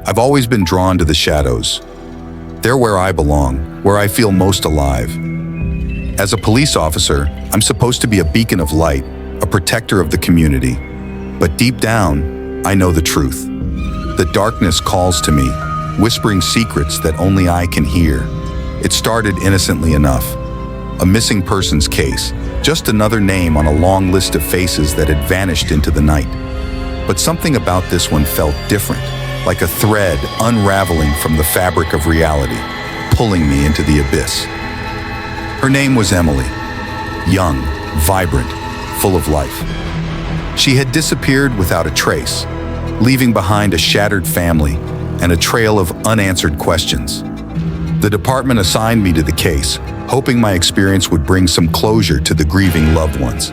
I've always been drawn to the shadows. They're where I belong, where I feel most alive. As a police officer, I'm supposed to be a beacon of light, a protector of the community. But deep down, I know the truth. The darkness calls to me, whispering secrets that only I can hear. It started innocently enough. A missing persons case, just another name on a long list of faces that had vanished into the night. But something about this one felt different, like a thread unraveling from the fabric of reality, pulling me into the abyss. Her name was Emily. Young, vibrant, full of life. She had disappeared without a trace, leaving behind a shattered family and a trail of unanswered questions. The department assigned me to the case, hoping my experience would bring some closure to the grieving loved ones.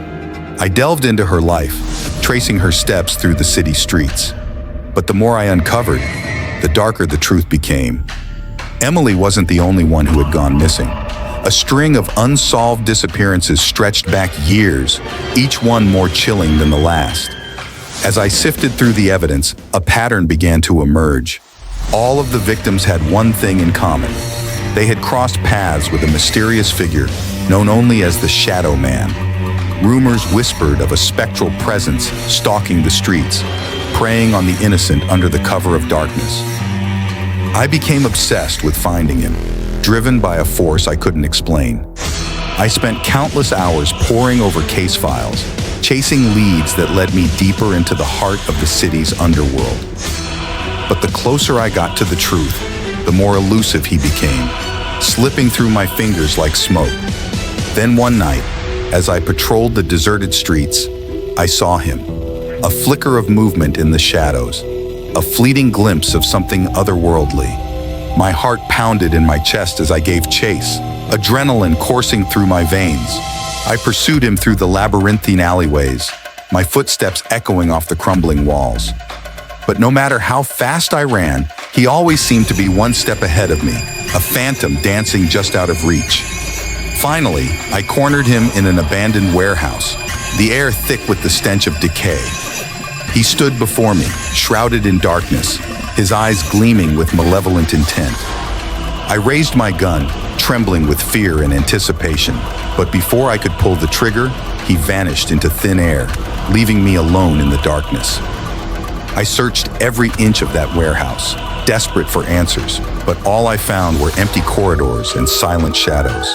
I delved into her life, tracing her steps through the city streets. But the more I uncovered, the darker the truth became. Emily wasn't the only one who had gone missing. A string of unsolved disappearances stretched back years, each one more chilling than the last. As I sifted through the evidence, a pattern began to emerge. All of the victims had one thing in common. They had crossed paths with a mysterious figure known only as the Shadow Man. Rumors whispered of a spectral presence stalking the streets, preying on the innocent under the cover of darkness. I became obsessed with finding him, driven by a force I couldn't explain. I spent countless hours poring over case files, chasing leads that led me deeper into the heart of the city's underworld. But the closer I got to the truth, the more elusive he became, slipping through my fingers like smoke. Then one night, as I patrolled the deserted streets, I saw him. A flicker of movement in the shadows, a fleeting glimpse of something otherworldly. My heart pounded in my chest as I gave chase, adrenaline coursing through my veins. I pursued him through the labyrinthine alleyways, my footsteps echoing off the crumbling walls. But no matter how fast I ran, he always seemed to be one step ahead of me, a phantom dancing just out of reach. Finally, I cornered him in an abandoned warehouse, the air thick with the stench of decay. He stood before me, shrouded in darkness, his eyes gleaming with malevolent intent. I raised my gun, trembling with fear and anticipation, but before I could pull the trigger, he vanished into thin air, leaving me alone in the darkness. I searched every inch of that warehouse, desperate for answers, but all I found were empty corridors and silent shadows.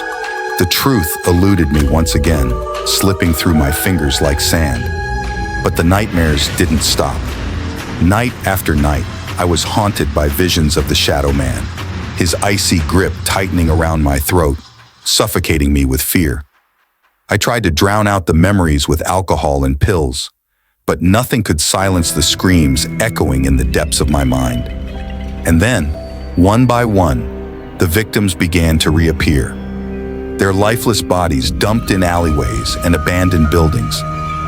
The truth eluded me once again, slipping through my fingers like sand. But the nightmares didn't stop. Night after night, I was haunted by visions of the Shadow Man, his icy grip tightening around my throat, suffocating me with fear. I tried to drown out the memories with alcohol and pills, but nothing could silence the screams echoing in the depths of my mind. And then, one by one, the victims began to reappear. Their lifeless bodies dumped in alleyways and abandoned buildings,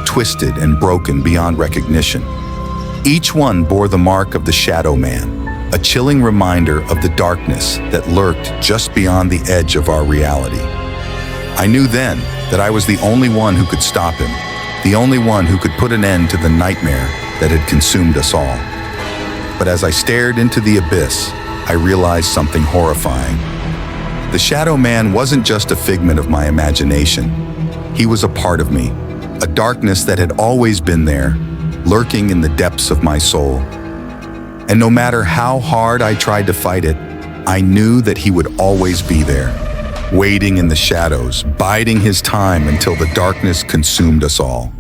twisted and broken beyond recognition. Each one bore the mark of the Shadow Man, a chilling reminder of the darkness that lurked just beyond the edge of our reality. I knew then that I was the only one who could stop him, the only one who could put an end to the nightmare that had consumed us all. But as I stared into the abyss, I realized something horrifying. The Shadow Man wasn't just a figment of my imagination. He was a part of me, a darkness that had always been there, lurking in the depths of my soul. And no matter how hard I tried to fight it, I knew that he would always be there, waiting in the shadows, biding his time until the darkness consumed us all.